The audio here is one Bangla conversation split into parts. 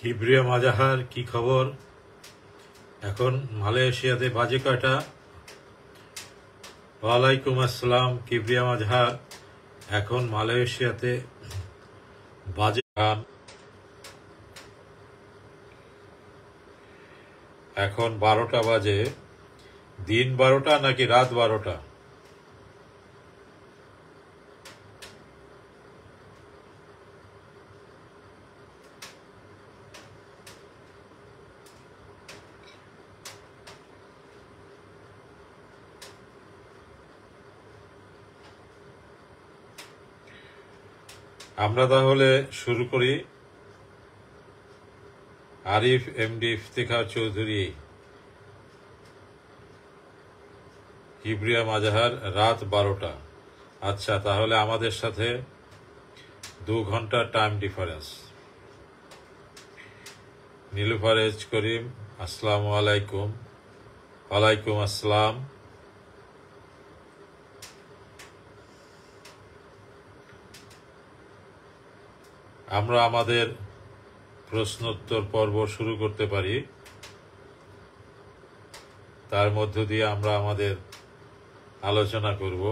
কিবরিয়া মাজাহার, কি খবর? এখন মালয়েশিয়াতে বাজে কয়টা? ওয়ালাইকুম আসসালাম কিবরিয়া মাজাহার। এখন মালয়েশিয়াতে বাজে এখন 12টা বাজে। দিন 12টা নাকি রাত 12টা? আমরা তাহলে শুরু করি। আরিফ এমডি ইফতেখার চৌধুরী, কিবরিয়া মাজাহার, রাত 12টা। আচ্ছা, তাহলে আমাদের সাথে 2 ঘন্টার টাইম ডিফারেন্স। নীলুফার এজ করিম, আসসালামু আলাইকুম। ওয়ালাইকুম আসসালাম। আমরা আমাদের প্রশ্নোত্তর পর্ব শুরু করতে পারি। তার মধ্য দিয়ে আমরা আমাদের আলোচনা করব।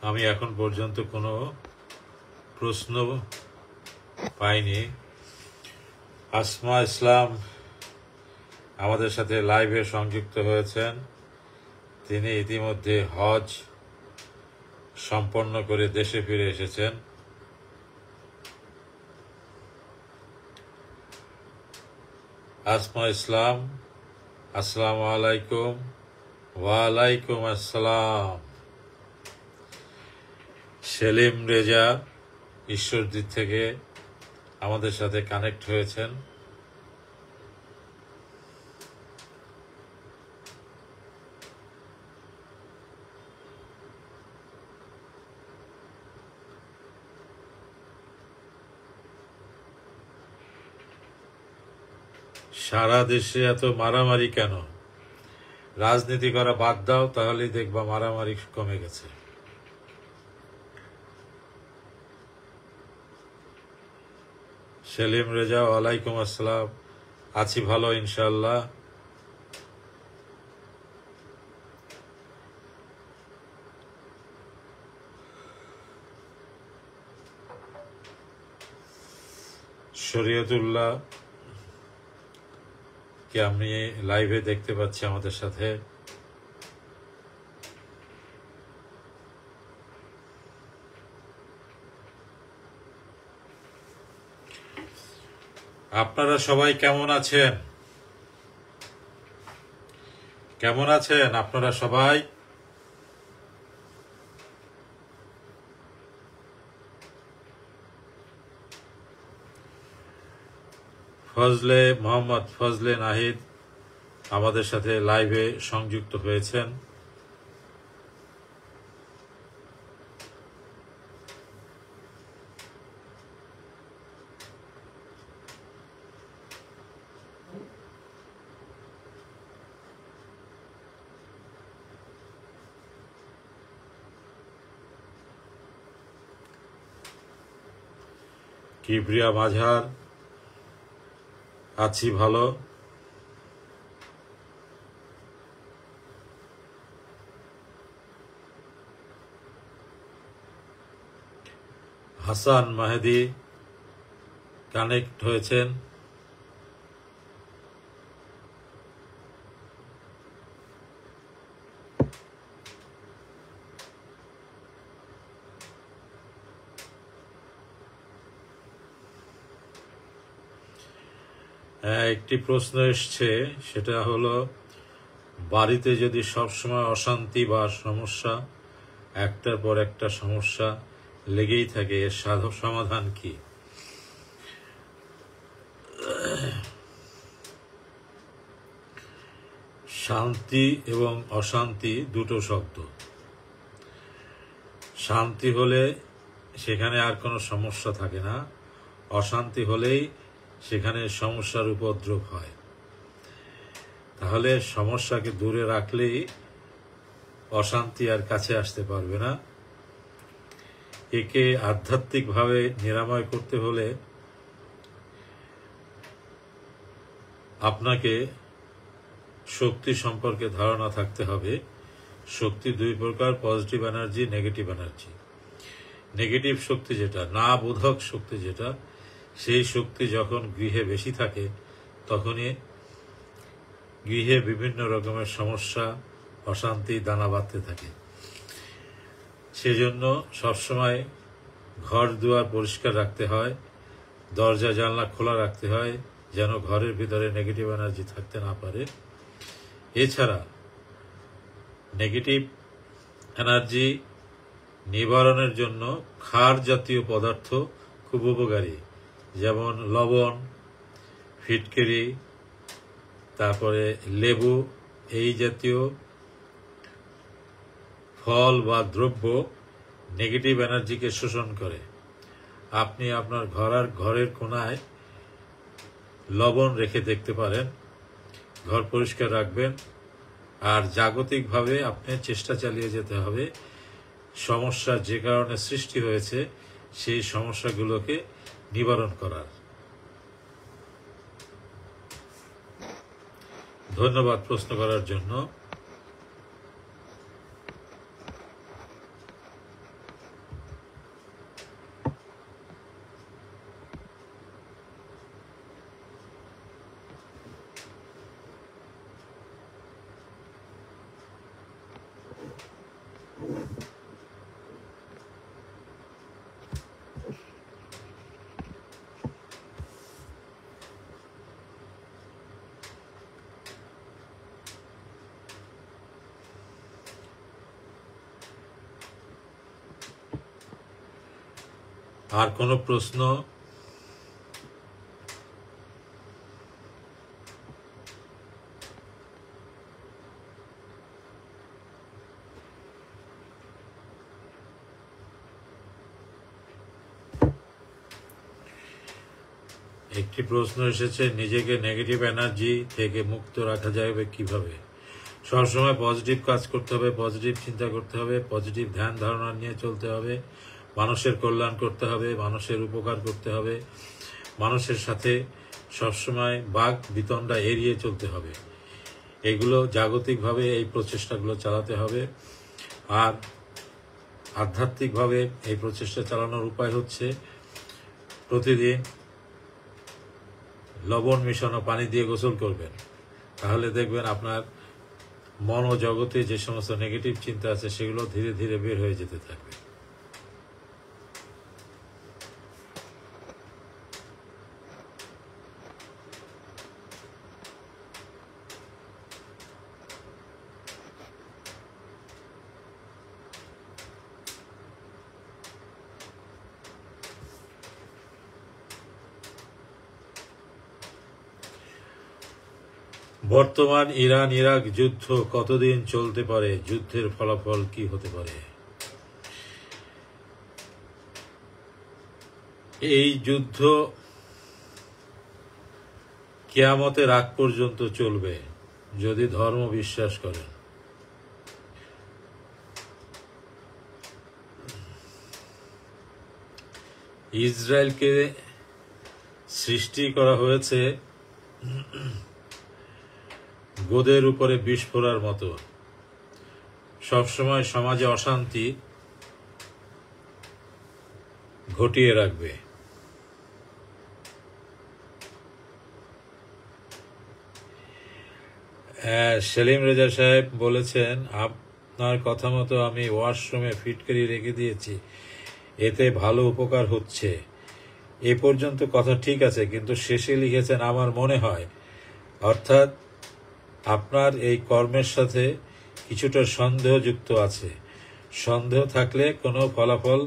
আমি এখন পর্যন্ত কোনো প্রশ্ন পাইনি। আসমা ইসলাম আমাদের সাথে লাইভে সংযুক্ত হয়েছেন। তিনি ইতিমধ্যে হজ সম্পন্ন করে দেশে ফিরে এসেছেন। আসমা ইসলাম, আসসালামু আলাইকুম। ওয়ালাইকুম আসসালাম। সেলিম রেজা ঈশ্বরদীর থেকে আমাদের সাথে কানেক্ট হয়েছেন। সারা দেশে এত মারামারি কেন? রাজনীতি করা বাদ দাও, তাহলেই দেখবা মারামারি কমে গেছে। সেলিম রেজা, ওয়ালাইকুম আসসালাম। আছি ভালো ইনশাল্লাহ। শরীয়তুল্লাহ কে আমি লাইভে দেখতে পাচ্ছি আমাদের সাথে। আপনারা সবাই কেমন আছেন? কেমন আছেন আপনারা সবাই? ফজলে মোহাম্মদ ফজলে নাহিদ আমাদের সাথে লাইভে সংযুক্ত হয়েছেন। কিবরিয়া মাজাহার, আছি ভালো। হাসান মাহেদি কানেক্ট হয়েছেন। একটি প্রশ্ন এসছে, সেটা হলো, বাড়িতে যদি সবসময় অশান্তি বা সমস্যা, একটার পর একটা সমস্যা লেগেই থাকে, এর সমাধান কি? শান্তি এবং অশান্তি দুটো শব্দ। শান্তি হলে সেখানে আর কোনো সমস্যা থাকে না, অশান্তি হলেই সেখানে সমস্যার উপদ্রব হয়। তাহলে সমস্যাকে দূরে রাখলেই অশান্তি আর কাছে আসতে পারবে না। একে আধ্যাত্মিকভাবে নিরাময় করতে হলে আপনাকে শক্তি সম্পর্কে ধারণা থাকতে হবে। শক্তি দুই প্রকার, পজিটিভ এনার্জি, নেগেটিভ এনার্জি। নেগেটিভ শক্তি যেটা, না বোধক শক্তি যেটা, সেই শক্তি যখন গৃহে বেশি থাকে তখনই গৃহে বিভিন্ন রকমের সমস্যা, অশান্তি দানা বাঁধতে থাকে। সেজন্য সবসময় ঘর দুয়ার পরিষ্কার রাখতে হয়, দরজা জানলা খোলা রাখতে হয়, যেন ঘরের ভিতরে নেগেটিভ এনার্জি থাকতে না পারে। এছাড়া নেগেটিভ এনার্জি নিবারণের জন্য ক্ষার জাতীয় পদার্থ খুব উপকারী, যেমন লবণ, ফিটকিরি, তারপরে লেবু, এই জাতীয় ফল বা দ্রব্য নেগেটিভ এনার্জিকে শোষণ করে। আপনি আপনার ঘরের কোনায় লবণ রেখে দেখতে পারেন, ঘর পরিষ্কার রাখবেন। আর জাগতিকভাবে আপনি চেষ্টা চালিয়ে যেতে হবে সমস্যা যে কারণে সৃষ্টি হয়েছে সেই সমস্যাগুলোকে নিবারণ করার। ধন্যবাদ প্রশ্ন করার জন্য। আর কোনো প্রশ্ন? একটি প্রশ্ন এসেছে, নিজেকে নেগেটিভ এনার্জি থেকে মুক্ত রাখা যাবে কিভাবে? সবসময় পজিটিভ কাজ করতে হবে, পজিটিভ চিন্তা করতে হবে, পজিটিভ ধ্যান ধারণা নিয়ে চলতে হবে, মানুষের কল্যাণ করতে হবে, মানুষের উপকার করতে হবে, মানুষের সাথে সবসময় বাক বিতণ্ডা এড়িয়ে চলতে হবে। এগুলো জাগতিকভাবে এই প্রচেষ্টাগুলো চালাতে হবে। আর আধ্যাত্মিকভাবে এই প্রচেষ্টা চালানোর উপায় হচ্ছে প্রতিদিন লবণ মিশানো পানি দিয়ে গোসল করবেন। তাহলে দেখবেন আপনার মন ও জগতে যে সমস্ত নেগেটিভ চিন্তা আছে সেগুলো ধীরে ধীরে বের হয়ে যেতে থাকবে। বর্তমান ইরান ইরাক যুদ্ধ কতদিন চলতে পারে? যুদ্ধের ফলাফল কি হতে পারে? এই যুদ্ধ কিয়ামতের আগ পর্যন্ত চলবে যদি ধর্ম বিশ্বাস করেন। ইসরায়েলকে সৃষ্টি করা হয়েছে গোদের উপরে বিষ ফোঁড়ার মতো। সবসময় সমাজে অশান্তি ঘটিয়ে রাখবে। সেলিম রেজা সাহেব বলেছেন, আপনার কথা মতো আমি ওয়াশরুমে ফিটকারি রেখে দিয়েছি, এতে ভালো উপকার হচ্ছে। এ পর্যন্ত কথা ঠিক আছে, কিন্তু শেষে লিখেছেন আমার মনে হয়, অর্থাৎ আপনার এই কর্মের সাথে কিছুটা সন্দেহ যুক্ত আছে। সন্দেহ থাকলে কোনো ফলাফল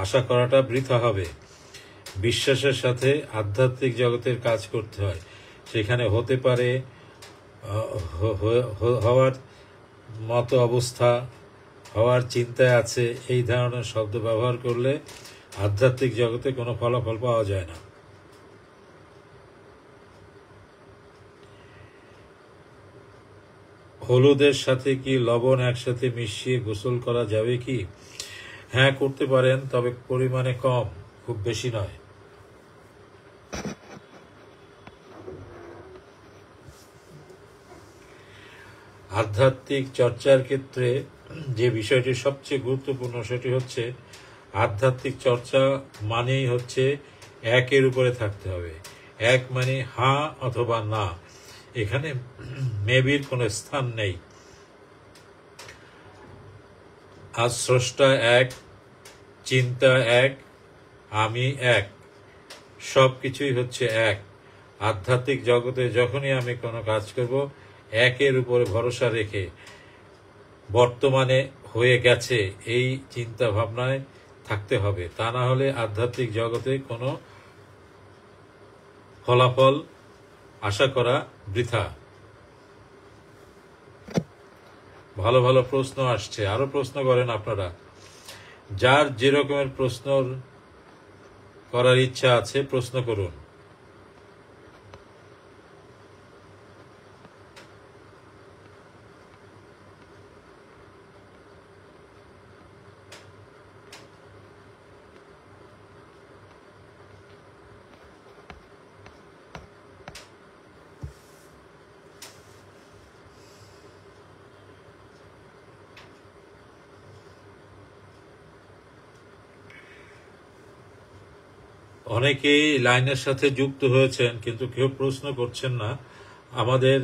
আশা করাটা বৃথা হবে। বিশ্বাসের সাথে আধ্যাত্মিক জগতের কাজ করতে হয়। সেখানে হতে পারে হওয়ার মতো অবস্থা, হওয়ার চিন্তায় আছে, এই ধরনের শব্দ ব্যবহার করলে আধ্যাত্মিক জগতে কোনো ফলাফল পাওয়া যায় না। হলুদের সাথে কি লবণ একসাথে মিশিয়ে গোসল করা যাবে কি? হ্যাঁ, করতে পারেন, তবে পরিমাণে কম, খুব বেশি নয়। আধ্যাত্মিক চর্চার ক্ষেত্রে যে বিষয়টি সবচেয়ে গুরুত্বপূর্ণ সেটি হচ্ছে আধ্যাত্মিক চর্চা মানেই হচ্ছে একের উপরে থাকতে হবে। এক মানে হ্যাঁ অথবা না, এখানে মেবির কোনো স্থান নেই। আজ স্রষ্টা এক, চিন্তা এক, আমি এক, সব কিছুই হচ্ছে এক। আধ্যাত্মিক জগতে যখনই আমি কোনো কাজ করব, একের উপরে ভরসা রেখে বর্তমানে হয়ে গেছে এই চিন্তা ভাবনায় থাকতে হবে, তা না হলে আধ্যাত্মিক জগতে কোনো ফলাফল আশা করা বৃথা। ভালো ভালো প্রশ্ন আসছে, আরো প্রশ্ন করেন আপনারা। যার যে রকমের প্রশ্ন করার ইচ্ছা আছে প্রশ্ন করুন। অনেকেই লাইনের সাথে যুক্ত হয়েছেন কিন্তু কেউ প্রশ্ন করছেন না। আমাদের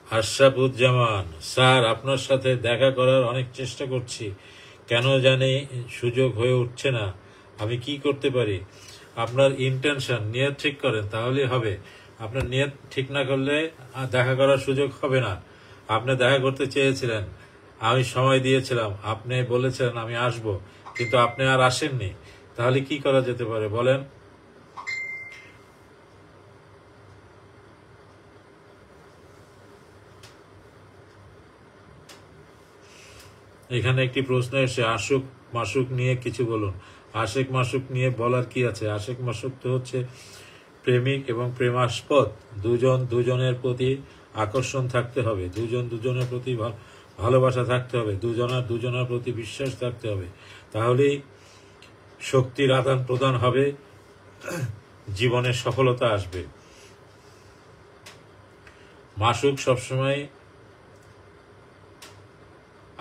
আশরাফুজ্জামান স্যার, আপনার সাথে দেখা করার অনেক চেষ্টা করছি, কেন জানি সুযোগ হয়ে উঠছে না, আমি কি করতে পারি? আপনার ইন্টেনশন, নিয়ত ঠিক করেন, তাহলেই হবে। আপনার নিয়ত ঠিক না করলে দেখা করার সুযোগ হবে না। আপনি দেখা করতে চেয়েছিলেন, আমি সময় দিয়েছিলাম, আপনি বলেছিলেন আমি আসব, কিন্তু আপনি আর আসেননি। তাহলে কি করা যেতে পারে বলেন? এখানে একটি প্রশ্ন এসে, আশুক মাসুক নিয়ে কিছু বলুন। আশেক মাসুক নিয়ে বলার কি আছে? আশেক মাসুক তো হচ্ছে প্রেমিক এবং প্রেমাস্পদ। দুজন দুজনের প্রতি আকর্ষণ থাকতে হবে, দুজন দুজনের প্রতি ভালোবাসা থাকতে হবে, দুজনের দুজনের প্রতি বিশ্বাস থাকতে হবে, তাহলেই শক্তির আদান প্রদান হবে, জীবনে সফলতা আসবে। মাসুক সবসময়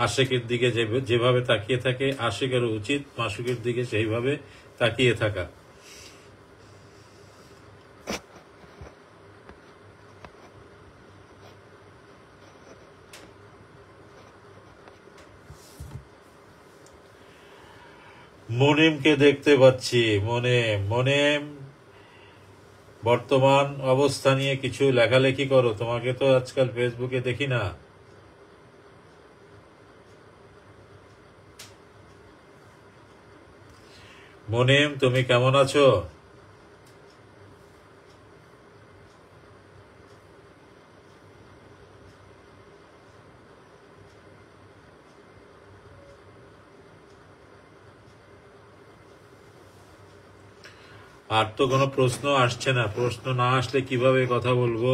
আশেকের দিকে যেভাবে তাকিয়ে থাকে, আশেকেরও উচিত মাসুকের দিকে সেইভাবে তাকিয়ে থাকা। মুনিমকে দেখতে পাচ্ছি। মুনিম বর্তমান অবস্থা নিয়ে কিছু লেখালেখি করো, তোমাকে তো আজকাল ফেসবুকে দেখি না। মুনিম, তুমি কেমন আছো? আর তো কোনো প্রশ্ন আসছে না। প্রশ্ন না আসলে কিভাবে কথা বলবো?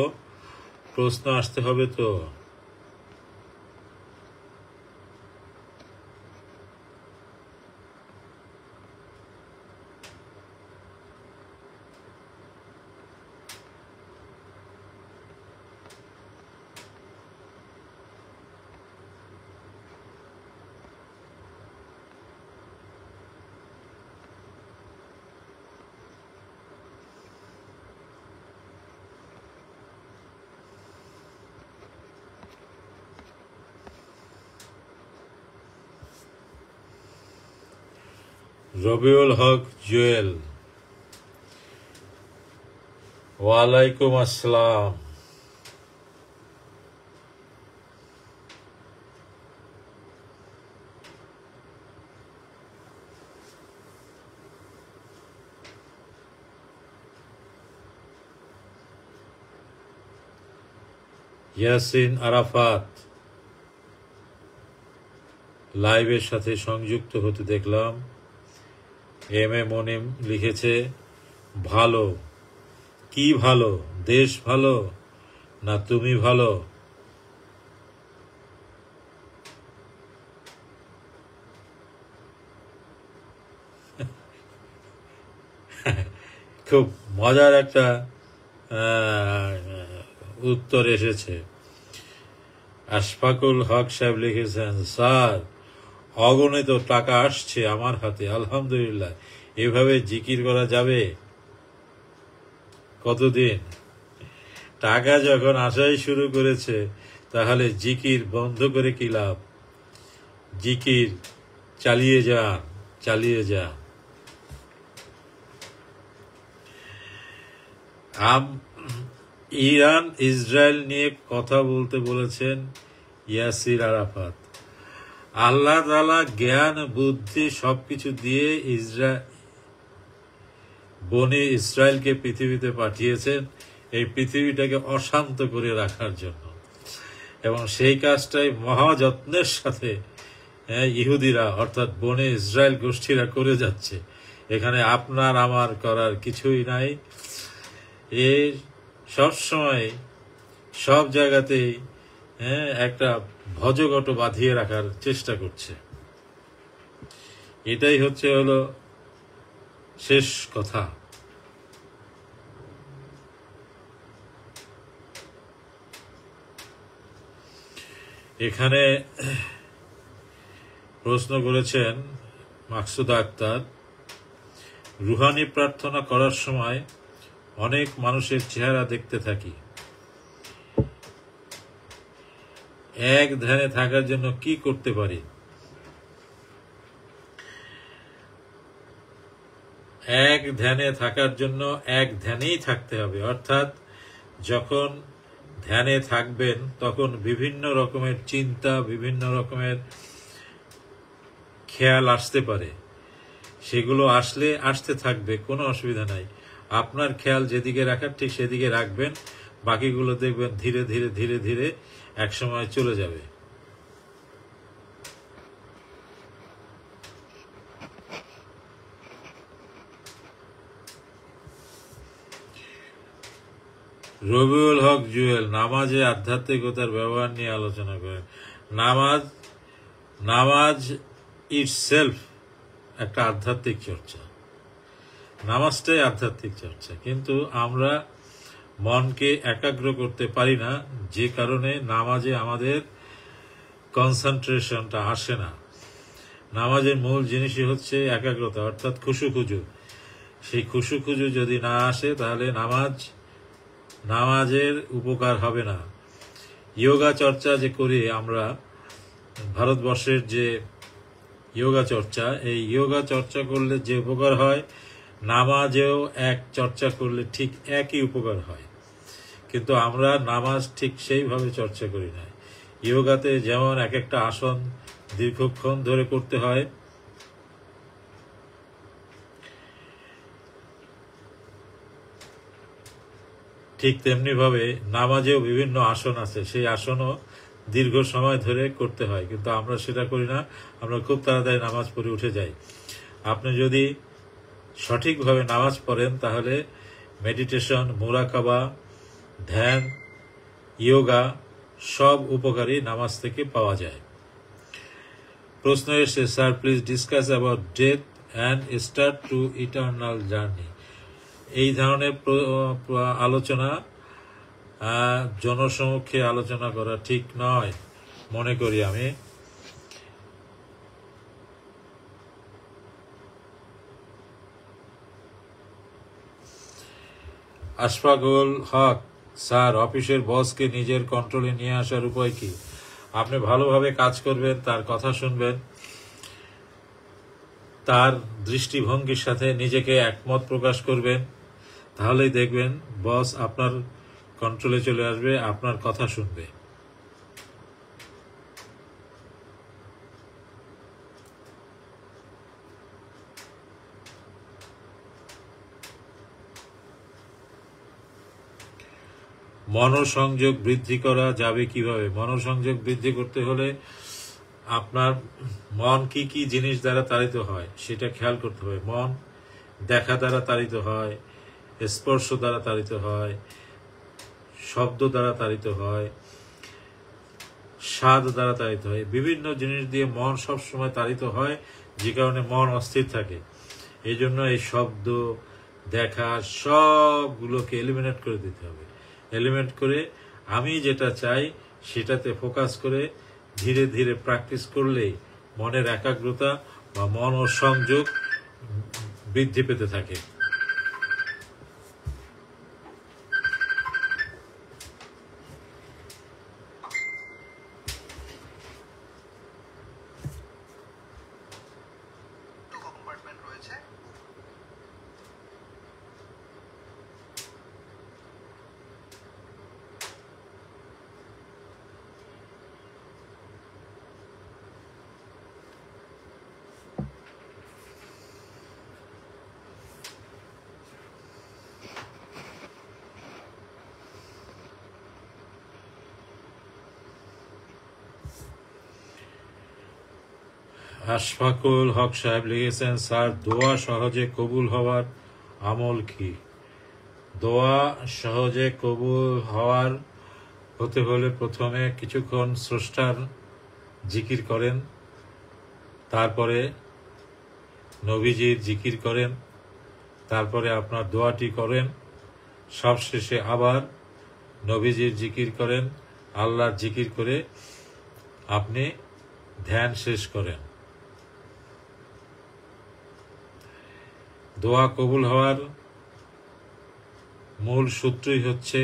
প্রশ্ন আসতে হবে তো। রবিউল হক জুয়েল, ওয়ালাইকুম আসসালাম। ইয়াসিন আরাফাত লাইভের সাথে সংযুক্ত হতে দেখলাম। এম এ মনিম লিখেছে ভালো। কি ভালো? দেশ ভালো না তুমি ভালো? খুব মজার একটা উত্তর এসেছে। আশফাকুল হক সাহেব লিখেছেন, স্যার অগণিত টাকা আসছে আমার হাতে, আলহামদুলিল্লাহ। এভাবে জিকির করা যাবে কতদিন? টাকা যখন আসাই শুরু করেছে তাহলে জিকির বন্ধ করে কি লাভ? জিকির চালিয়ে যান, চালিয়ে যান। ইরান ইসরায়েল নিয়ে কথা বলতে বলেছেন ইয়াসির আরাফাত। আল্লাহ তাআলা জ্ঞান বুদ্ধি সবকিছু দিয়ে বনি ইসরায়েলকে পৃথিবীতে পাঠিয়েছেন এই পৃথিবীটাকে অশান্ত করে রাখার জন্য, এবং সেই কাজটাই মহাযত্নের সাথে ইহুদিরা অর্থাৎ বনি ইসরায়েল গোষ্ঠীরা করে যাচ্ছে। এখানে আপনার আমার করার কিছুই নাই। এ সবসময় সব জায়গাতেই একটা ভজঘট বাঁধিয়ে রাখার চেষ্টা করছে। এটাই হলো শেষ কথা। এখানে প্রশ্ন করেছেন মাকসুদা আক্তার, রুহানি প্রার্থনা করার সময় অনেক মানুষের চেহারা দেখতে থাকি, এক ধ্যানে থাকার জন্য কি করতে পারি? এক ধ্যানে থাকার জন্য এক ধ্যানেই থাকতে হবে, অর্থাৎ যখন ধ্যানে থাকবেন তখন বিভিন্ন রকমের চিন্তা, বিভিন্ন রকমের খেয়াল আসতে পারে। সেগুলো আসতে থাকবে, কোনো অসুবিধা নাই। আপনার খেয়াল যেদিকে রাখার ঠিক সেদিকে রাখবেন, বাকিগুলো দেখবেন ধীরে ধীরে ধীরে ধীরে একসময় চলে যাবে। রবিউল হক জুয়েল নামাজে আধ্যাত্মিকতার ব্যবহার নিয়ে আলোচনা করেন। নামাজ ইটসেলফ একটা আধ্যাত্মিক চর্চা, নামাজটাই আধ্যাত্মিক চর্চা, কিন্তু আমরা মনকে একাগ্র করতে পারি না, যে কারণে নামাজে আমাদের কনসেন্ট্রেশনটা আসে না। নামাজের মূল জিনিসই হচ্ছে একাগ্রতা, অর্থাৎ খুশু-খুজু। সেই খুশু-খুজু যদি না আসে তাহলে নামাজের উপকার হবে না। যোগা চর্চা যে করি আমরা, ভারতবর্ষের যে যোগা চর্চা, এই যোগা চর্চা করলে যে উপকার হয়, নামাজেও এক চর্চা করলে ঠিক একই উপকার হয়। কিন্তু আমরা নামাজ ঠিক সেইভাবে চর্চা করি না। যোগাতে যেমন এক একটা আসন দীর্ঘক্ষণ ধরে করতে হয়, ঠিক তেমনি ভাবে নামাজেও বিভিন্ন আসন আছে, সেই আসনও দীর্ঘ সময় ধরে করতে হয়, কিন্তু আমরা সেটা করি না। আমরা খুব তাড়াতাড়ি নামাজ পড়ে উঠে যাই। আপনি যদি সঠিকভাবে নামাজ পড়েন তাহলে মেডিটেশন, মুরাকাবা, ধ্যান, যোগা সব উপকারী নামাজ থেকে পাওয়া যায়। প্রশ্ন এসে, sir please discuss about death and start to eternal journey. এই ধরনের আলোচনা জনসমক্ষে আলোচনা করা ঠিক নয় মনে করি আমি। আশফাকুল হক, স্যার অফিসের বসকে নিজের কন্ট্রোলে নিয়ে আসার উপায় কি? আপনি ভালোভাবে কাজ করবেন, তার কথা শুনবেন, তার দৃষ্টিভঙ্গির সাথে নিজেকে একমত প্রকাশ করবেন, তাহলেই দেখবেন বস আপনার কন্ট্রোলে চলে আসবে, আপনার কথা শুনবে। মনোসংযোগ বৃদ্ধি করা যাবে কিভাবে? মনোসংযোগ বৃদ্ধি করতে হলে আপনার মন কি কি জিনিস দ্বারা তাড়িত হয় সেটা খেয়াল করতে হবে। মন দেখা দ্বারা তাড়িত হয়, স্পর্শ দ্বারা তাড়িত হয়, শব্দ দ্বারা তাড়িত হয়, স্বাদ দ্বারা তাড়িত হয়। বিভিন্ন জিনিস দিয়ে মন সবসময় তাড়িত হয়, যে কারণে মন অস্থির থাকে। এই জন্য এই শব্দ, দেখা সবগুলোকে এলিমিনেট করে দিতে হবে। এলিমিনেট করে আমি যেটা চাই সেটাতে ফোকাস করে ধীরে ধীরে প্র্যাকটিস করলেই মনের একাগ্রতা বা মন ও সংযোগ বৃদ্ধি পেতে থাকে। আশফাকুল হক সাহেব লিখেছেন, স্যার দোয়া সহজে কবুল হওয়ার আমল কি? দোয়া সহজে কবুল হতে হলে প্রথমে কিছুক্ষণ স্রষ্টার জিকির করেন, তারপরে নবীজির জিকির করেন, তারপরে আপনার দোয়াটি করেন, সবশেষে আবার নবীজির জিকির করেন, আল্লাহর জিকির করে আপনি ধ্যান শেষ করেন। দোয়া কবুল হওয়ার মূল সূত্রই হচ্ছে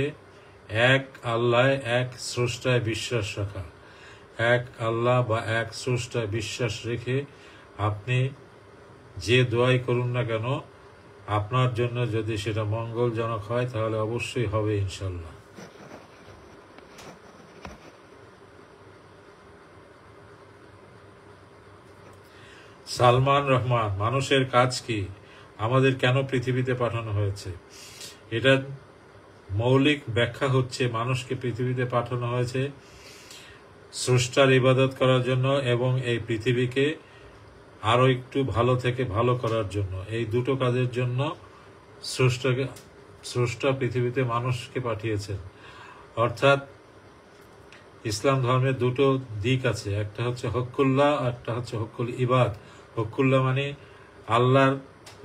এক আল্লাহ, এক স্রষ্টায় বিশ্বাস রাখা। এক আল্লাহ বা এক স্রষ্টায় বিশ্বাস রেখে আপনি যে দোয়াই করুন না কেন, আপনার জন্য যদি সেটা মঙ্গলজনক হয় তাহলে অবশ্যই হবে ইনশাল্লাহ। সালমান রহমান, মানুষের কাজ কি? আমাদের কেন পৃথিবীতে পাঠানো হয়েছে? এটা মৌলিক ব্যাখ্যা হচ্ছে, মানুষকে পৃথিবীতে পাঠানো হয়েছে স্রষ্টার ইবাদত করার জন্য এবং এই পৃথিবীকে আরো একটু ভালো থেকে ভালো করার জন্য। এই দুটো কাজের জন্য স্রষ্টা পৃথিবীতে মানুষকে পাঠিয়েছেন। অর্থাৎ ইসলাম ধর্মের দুটো দিক আছে, একটা হচ্ছে হক্কুল্লাহ, একটা হচ্ছে হক্কুল ইবাদ। হক্কুল্লাহ মানে আল্লাহর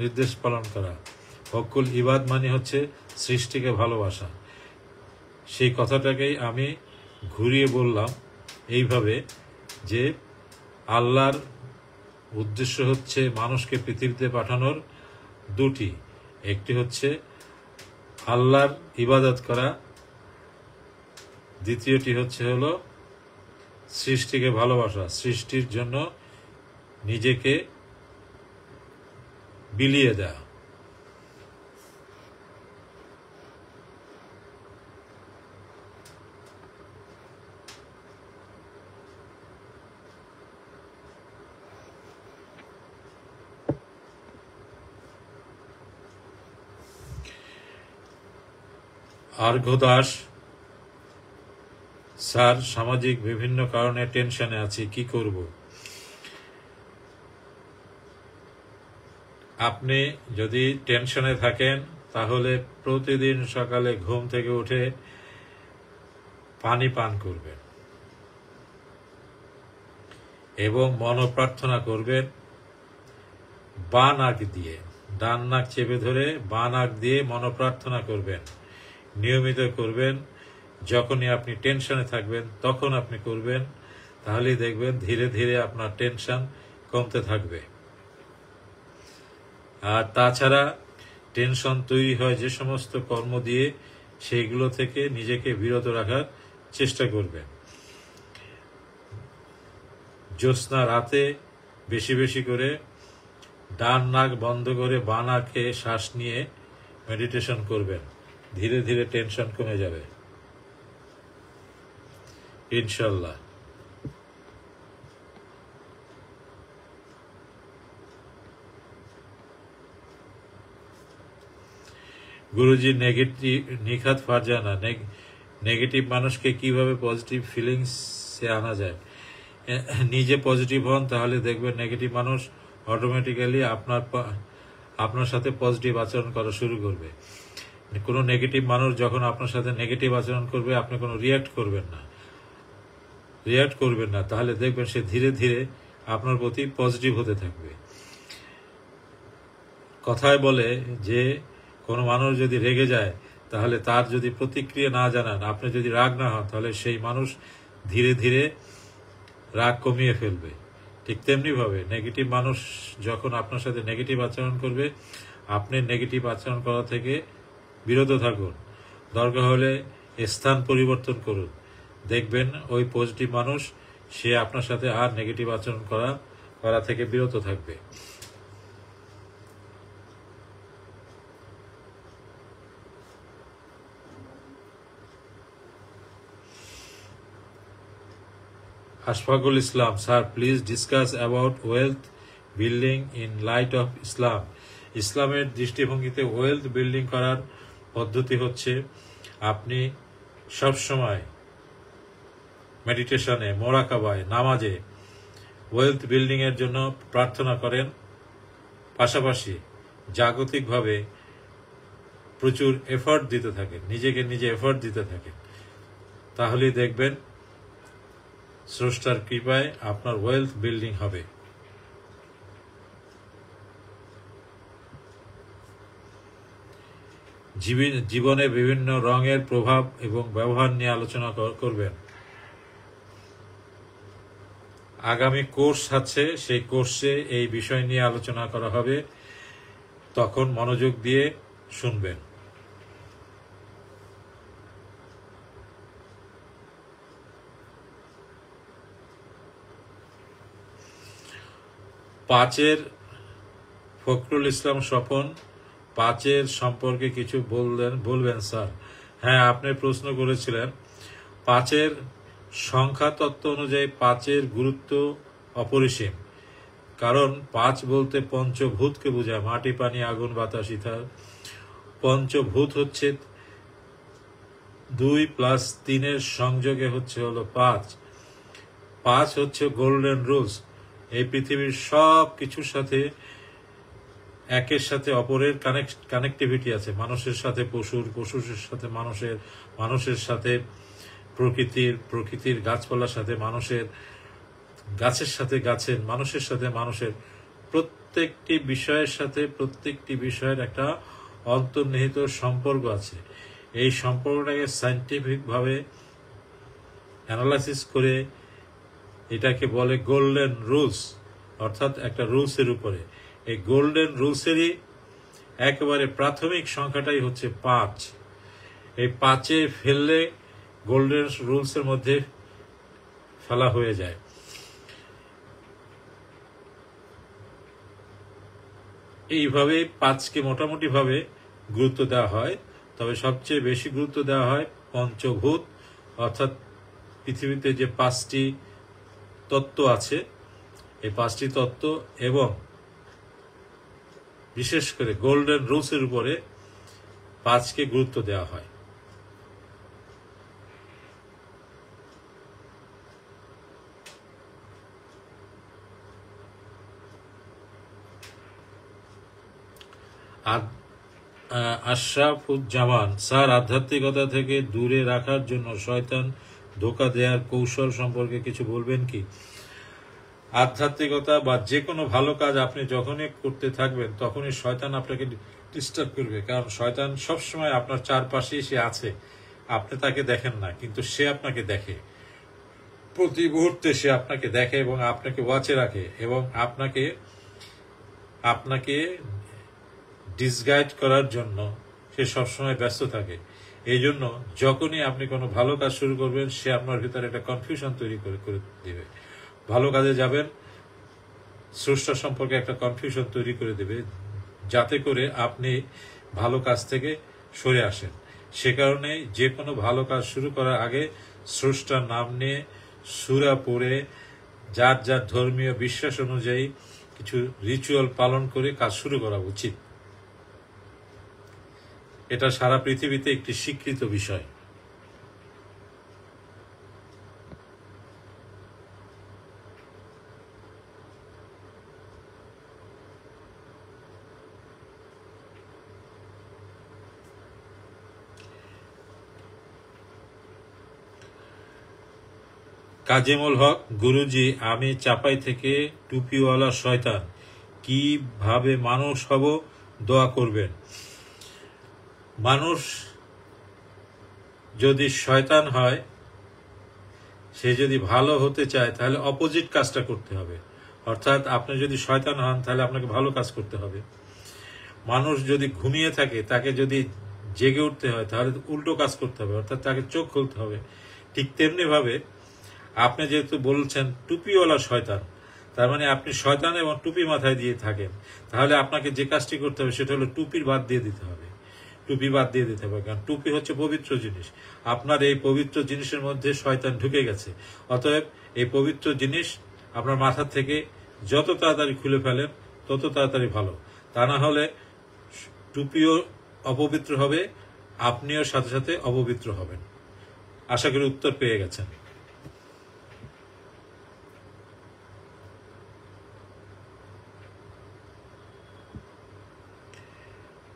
নির্দেশ পালন করা, হক্কুল ইবাদ মানে হচ্ছে সৃষ্টিকে ভালোবাসা। সেই কথাটাকেই আমি ঘুরিয়ে বললাম এইভাবে যে আল্লাহর উদ্দেশ্য হচ্ছে মানুষকে পৃথিবীতে পাঠানোর দুটি, একটি হচ্ছে আল্লাহর ইবাদত করা, দ্বিতীয়টি হলো সৃষ্টিকে ভালোবাসা, সৃষ্টির জন্য নিজেকে বিলিয়ে দেয়া। আর্ঘ্য দাস, স্যার সামাজিক বিভিন্ন কারণে টেনশনে আছি, কি করব? আপনি যদি টেনশনে থাকেন তাহলে প্রতিদিন সকালে ঘুম থেকে উঠে পানি পান করবেন এবং মনোপ্রার্থনা করবেন বাঁ নাক দিয়ে, ডান নাক চেপে ধরে বাঁ নাক দিয়ে মনোপ্রার্থনা করবেন। নিয়মিত করবেন, যখনই আপনি টেনশনে থাকবেন তখন আপনি করবেন, তাহলেই দেখবেন ধীরে ধীরে আপনার টেনশন কমতে থাকবে। আর তাছাড়া টেনশন তৈরি হয় যে সমস্ত কর্ম দিয়ে, সেইগুলো থেকে নিজেকে বিরত রাখার চেষ্টা করবেন। জ্যোৎস্না রাতে বেশি বেশি করে ডান নাক বন্ধ করে বাঁ নাকে শ্বাস নিয়ে মেডিটেশন করবেন, ধীরে ধীরে টেনশন কমে যাবে ইনশাল্লাহ। গুরুজি, নিখাত ফারজানা, নেগেটিভ মানুষকে কিভাবে পজিটিভ ফিলিংসে আনা যায়। নিজে পজিটিভ হন, তাহলে দেখবেন নেগেটিভ মানুষ অটোমেটিক্যালি আপনার সাথে পজিটিভ আচরণ করা শুরু করবে। কোনো নেগেটিভ মানুষ যখন আপনার সাথে নেগেটিভ আচরণ করবে, আপনি কোনো রিয়্যাক্ট করবেন না, তাহলে দেখবেন সে ধীরে ধীরে আপনার প্রতি পজিটিভ হতে থাকবে। কথায় বলে যে কোনো মানুষ যদি রেগে যায়, তাহলে তার যদি প্রতিক্রিয়া না জানান, আপনি যদি রাগ না হন, তাহলে সেই মানুষ ধীরে ধীরে রাগ কমিয়ে ফেলবে। ঠিক তেমনিভাবে নেগেটিভ মানুষ যখন আপনার সাথে নেগেটিভ আচরণ করবে, আপনি নেগেটিভ আচরণ করা থেকে বিরত থাকুন। দরকার হলে স্থান পরিবর্তন করুন, দেখবেন ওই পজিটিভ মানুষ সে আপনার সাথে আর নেগেটিভ আচরণ করা থেকে বিরত থাকবে। Ashfaqul Islam, sir please discuss about wealth building in light of Islam. ইসলামের দৃষ্টিভঙ্গিতে ওয়েলথ বিল্ডিং করার পদ্ধতি হচ্ছে, আপনি সবসময় মেডিটেশনে, মোরাকাবায়, নামাজে ওয়েলথ বিল্ডিং এর জন্য প্রার্থনা করেন, পাশাপাশি জাগতিকভাবে প্রচুর এফর্ট দিতে থাকেন, নিজেকে নিজে এফর্ট দিতে থাকেন, তাহলেই দেখবেন স্রষ্টার কৃপায় আপনার ওয়েলথ বিল্ডিং হবে। জীবনে বিভিন্ন রঙের প্রভাব এবং ব্যবহার নিয়ে আলোচনা করবেন। আগামী কোর্স আছে, সেই কোর্সে এই বিষয় নিয়ে আলোচনা করা হবে, তখন মনোযোগ দিয়ে শুনবেন। পাঁচের ফখরুল ইসলাম স্বপন, পাঁচের সম্পর্কে কিছু বলবেন স্যার। হ্যাঁ, আপনি প্রশ্ন করেছিলেন। পাঁচের সংখ্যা তত্ত্ব অনুযায়ী পাঁচের গুরুত্ব অপরিসীম, কারণ পাঁচ বলতে পঞ্চভূতকে বোঝায়, মাটি, পানি, আগুন, বাতাস, ইথার। পঞ্চভূত হচ্ছে 2 + 3 সংযোগে হলো 5। 5 হচ্ছে গোল্ডেন রুলস। এই পৃথিবীর সব কিছুর সাথে একের সাথে অপরের কানেক্টিভিটি আছে। মানুষের সাথে পশুর, পশুর সাথে মানুষের সাথে প্রকৃতির গাছপালার সাথে মানুষের, গাছের সাথে গাছের, মানুষের সাথে মানুষের। প্রত্যেকটি বিষয়ের সাথে প্রত্যেকটি বিষয়ের একটা অন্তর্নিহিত সম্পর্ক আছে। এই সম্পর্কটাকে সায়েন্টিফিকভাবে অ্যানালাইসিস করে এটাকে বলে গোল্ডেন রুলস, অর্থাৎ একটা রুলসের উপরে। এই গোল্ডেন রুলসেরই একেবারে প্রাথমিক সংখ্যাটাই হচ্ছে 5। এই 5-এ ফেললে গোল্ডেন রুলসের মধ্যে ফেলা হয়ে যায়। এইভাবে 5কে মোটামুটি ভাবে গুরুত্ব দেওয়া হয়, তবে সবচেয়ে বেশি গুরুত্ব দেওয়া হয় পঞ্চভূত, অর্থাৎ পৃথিবীতে যে 5টি তত্ত্ব আছে, এই 5টি তত্ত্ব এবং বিশেষ করে গোল্ডেন রুলসের উপরে 5কে গুরুত্ব দেওয়া হয়। আশরাফুজ্জামান, স্যার আধ্যাত্মিকতা থেকে দূরে রাখার জন্য শয়তান ধোঁকা দেওয়ার কৌশল সম্পর্কে কিছু বলবেন কি? আধ্যাত্মিকতা বা যে কোনো ভালো কাজ আপনি যখনই করতে থাকবেন, তখনই শয়তান আপনাকে ডিস্টার্ব করবে, কারণ শয়তান সবসময় আপনার চারপাশেই সে আছে। আপনি তাকে দেখেন না, কিন্তু সে আপনাকে দেখে। প্রতি মুহূর্তে সে আপনাকে দেখে এবং আপনাকে ওয়াচে রাখে এবং আপনাকে ডিসগাইড করার জন্য সে সবসময় ব্যস্ত থাকে। এই জন্য যখনই আপনি কোনো ভালো কাজ শুরু করবেন, সে আপনার ভিতরে একটা কনফিউশন তৈরি করে দেবে। ভালো কাজে যাবেন, স্রষ্টা সম্পর্কে একটা কনফিউশন তৈরি করে দেবে, যাতে করে আপনি ভালো কাজ থেকে সরে আসেন। সে কারণে যে কোনো ভালো কাজ শুরু করার আগে স্রষ্টার নাম নিয়ে সূরা পড়ে, যার যার ধর্মীয় বিশ্বাস অনুযায়ী কিছু রিচুয়াল পালন করে কাজ শুরু করা উচিত। এটা সারা পৃথিবীতে একটি স্বীকৃত বিষয়। কাজেমুল হক, গুরুজি আমি চাপাই থেকে টুপিওয়ালা শয়তান, কিভাবে মানুষ হব দোয়া করবেন। মানুষ যদি শয়তান হয়, সে যদি ভালো হতে চায় তাহলে অপোজিট কাজটা করতে হবে। অর্থাৎ আপনি যদি শয়তান হন তাহলে আপনাকে ভালো কাজ করতে হবে। মানুষ যদি ঘুমিয়ে থাকে, তাকে যদি জেগে উঠতে হয় তাহলে উল্টো কাজ করতে হবে, অর্থাৎ তাকে চোখ খুলতে হবে। ঠিক তেমনি ভাবে আপনি যেহেতু বলছেন টুপিওয়ালা শয়তান, তার মানে আপনি শয়তান এবং টুপি মাথায় দিয়ে থাকেন, তাহলে আপনাকে যে কাজটি করতে হবে সেটা হলো টুপির বাদ দিয়ে দিতে হবে। টুপি বাদ দিয়ে দিতে হবে, কারণ টুপি হচ্ছে পবিত্র জিনিস। আপনার এই পবিত্র জিনিসের মধ্যে শয়তান ঢুকে গেছে। অতএব এই পবিত্র জিনিস আপনার মাথা থেকে যত তাড়াতাড়ি খুলে ফেলেন তত তাড়াতাড়ি ভালো। তা না হলে টুপিও অপবিত্র হবে, আপনিও সাথে সাথে অপবিত্র হবেন। আশা করি উত্তর পেয়ে গেছেন।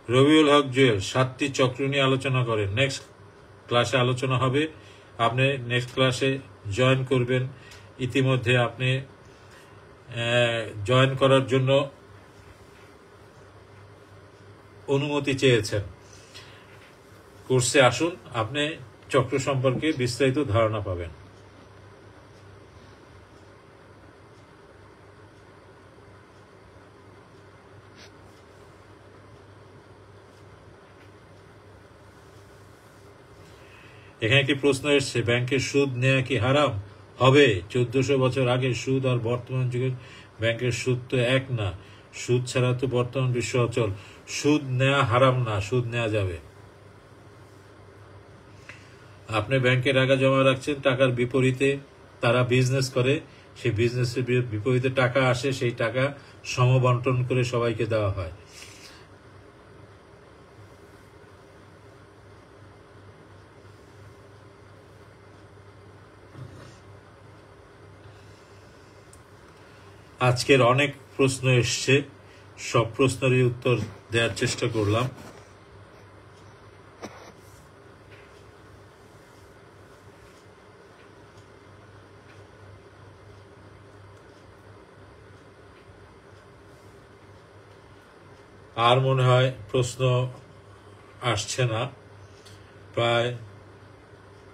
রবিউল হক জুয়েল 7টি চক্র নিয়ে আলোচনা করেন। নেক্সট ক্লাসে আলোচনা হবে, আপনি নেক্সট ক্লাসে জয়েন করবেন। ইতিমধ্যে আপনি জয়েন করার জন্য অনুমতি চেয়েছেন। কোর্সে আসুন, আপনি চক্র সম্পর্কে বিস্তারিত ধারণা পাবেন। এখানে একটি প্রশ্ন এসছে, ব্যাংকের সুদ নেওয়া কি হারাম হবে? 1400 বছর আগে সুদ আর বর্তমান যুগের ব্যাংকের সুদ তো এক না। সুদ ছাড়া তো বর্তমান বিশ্ব অচল। সুদ নেওয়া হারাম না, সুদ নেওয়া যাবে। আপনি ব্যাংকে টাকা জমা রাখছেন, টাকার বিপরীতে তারা বিজনেস করে, সেই বিজনেসের বিপরীতে টাকা আসে, সেই টাকা সমবন্টন করে সবাইকে দেওয়া হয়। আজকের অনেক প্রশ্ন এসছে, সব প্রশ্নেরই উত্তর দেওয়ার চেষ্টা করলাম। আর মনে হয় প্রশ্ন আসছে না। প্রায়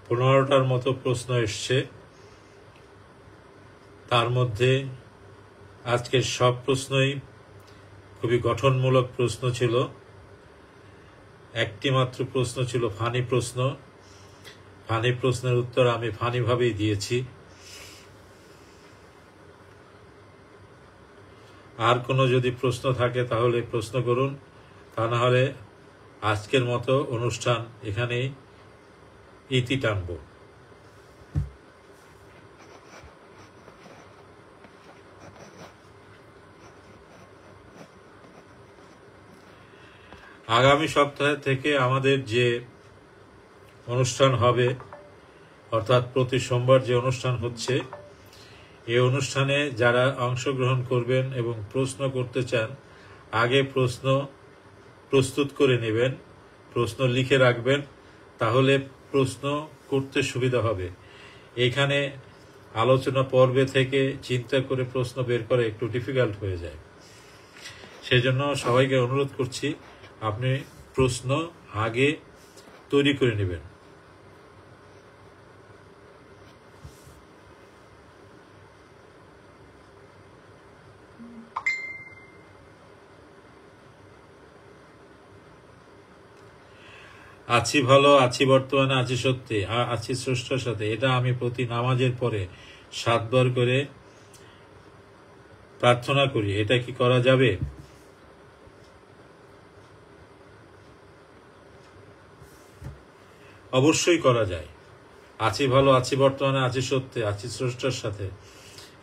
15টার মতো প্রশ্ন এসছে, তার মধ্যে আজকের সব প্রশ্নই খুবই গঠনমূলক প্রশ্ন ছিল। একটি মাত্র প্রশ্ন ছিল ফানি প্রশ্ন। ফানি প্রশ্নের উত্তর আমি ফানি ভাবেই দিয়েছি। আর কোনো যদি প্রশ্ন থাকে তাহলে প্রশ্ন করুন, তা না হলে আজকের মতো অনুষ্ঠান এখানেই ইতি টানব। আগামী সপ্তাহ থেকে আমাদের যে অনুষ্ঠান হবে, অর্থাৎ প্রতি সোমবার যে অনুষ্ঠান হচ্ছে, এই অনুষ্ঠানে যারা অংশগ্রহণ করবেন এবং প্রশ্ন করতে চান, আগে প্রশ্ন প্রস্তুত করে নেবেন, প্রশ্ন লিখে রাখবেন, তাহলে প্রশ্ন করতে সুবিধা হবে। এখানে আলোচনা পর্বে থেকে চিন্তা করে প্রশ্ন বের করা একটু ডিফিকাল্ট হয়ে যায়। সেজন্য সবাইকে অনুরোধ করছি, আপনি প্রশ্ন আগে তৈরি করে নেবেন। আছি ভালো, আছি বর্তমানে, আছি সত্যি, আছি স্রষ্টার সাথে, এটা আমি প্রতি নামাজের পরে 7 বার করে প্রার্থনা করি। এটা কি করা যাবে? অবশ্যই করা যায়। আছি ভালো, আছি বর্তমানে, আছি সত্যি, আছি স্রষ্টার সাথে,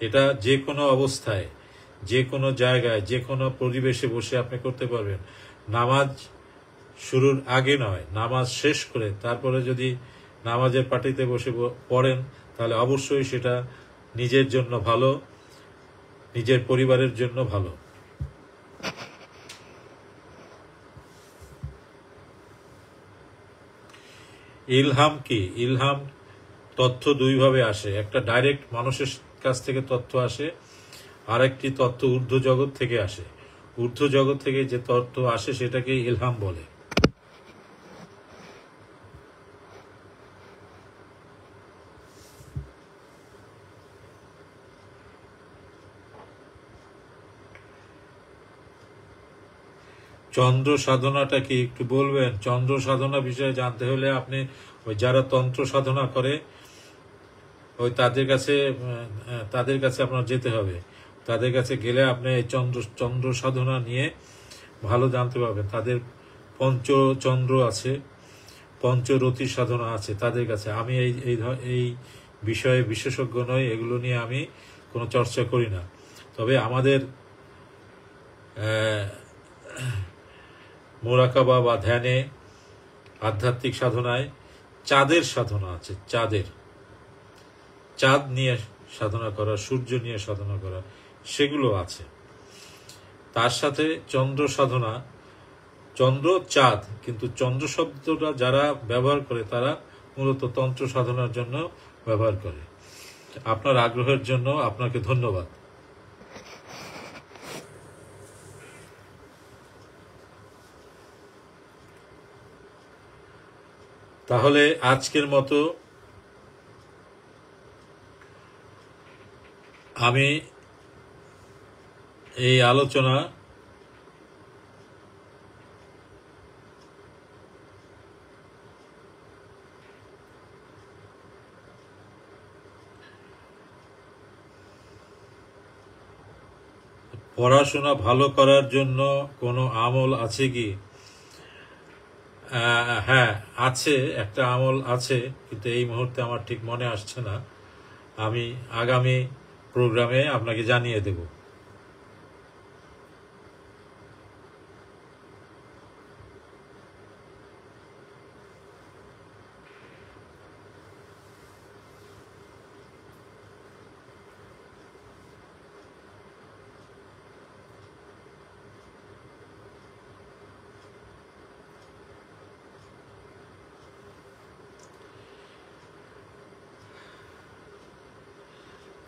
এটা যে কোনো অবস্থায়, যে কোনো জায়গায়, যে কোনো পরিবেশে বসে আপনি করতে পারবেন। নামাজ শুরুর আগে নয়, নামাজ শেষ করে তারপরে যদি নামাজের পার্টিতে বসে পড়েন, তাহলে অবশ্যই সেটা নিজের জন্য ভালো, নিজের পরিবারের জন্য ভালো। ইলহাম কি? ইলহাম তথ্য দুইভাবে আসে, একটা ডাইরেক্ট মানুষের কাছ থেকে তথ্য আসে, আর একটি তথ্য ঊর্ধ্ব জগৎ থেকে আসে। ঊর্ধ্ব জগৎ থেকে যে তথ্য আসে সেটাকে ইলহাম বলে। চন্দ্র সাধনাটা কি একটু বলবেন? চন্দ্র সাধনা বিষয়ে জানতে হলে আপনি ওই যারা তন্ত্র সাধনা করে ওই তাদের কাছে আপনার যেতে হবে। তাদের কাছে গেলে আপনি এই চন্দ্র সাধনা নিয়ে ভালো জানতে পারবেন। তাদের পঞ্চচন্দ্র আছে, পঞ্চরতি সাধনা আছে তাদের কাছে। আমি এই বিষয়ে বিশেষজ্ঞ নই, এগুলো নিয়ে আমি কোনো চর্চা করি না। তবে আমাদের মোরাকাবা বা ধ্যানে, আধ্যাত্মিক সাধনায় চাঁদের সাধনা আছে। চাঁদ নিয়ে সাধনা করা, সূর্য নিয়ে সাধনা করা, সেগুলো আছে। তার সাথে চন্দ্র সাধনা, চন্দ্র চাঁদ, কিন্তু চন্দ্র শব্দটা যারা ব্যবহার করে তারা মূলত তন্ত্র সাধনার জন্য ব্যবহার করে। আপনার আগ্রহের জন্য আপনাকে ধন্যবাদ। তাহলে আজকের মতো আমি এই আলোচনা পড়াশোনা ভালো করার জন্য কোনো আমল আছে কি? হ্যাঁ আছে, একটা আমল আছে, কিন্তু এই মুহূর্তে আমার ঠিক মনে আসছে না। আমি আগামী প্রোগ্রামে আপনাকে জানিয়ে দেব।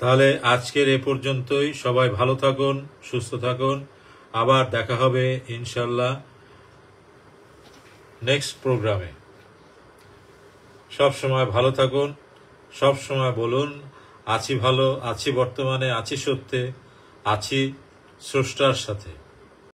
তাহলে আজকের এ পর্যন্তই। সবাই ভালো থাকুন, সুস্থ থাকুন। আবার দেখা হবে ইনশাল্লাহ নেক্সট প্রোগ্রামে। সব সময় ভালো থাকুন, সব সময় বলুন আছি ভালো, আছি বর্তমানে, আছি সত্যে, আছি স্রষ্টার সাথে।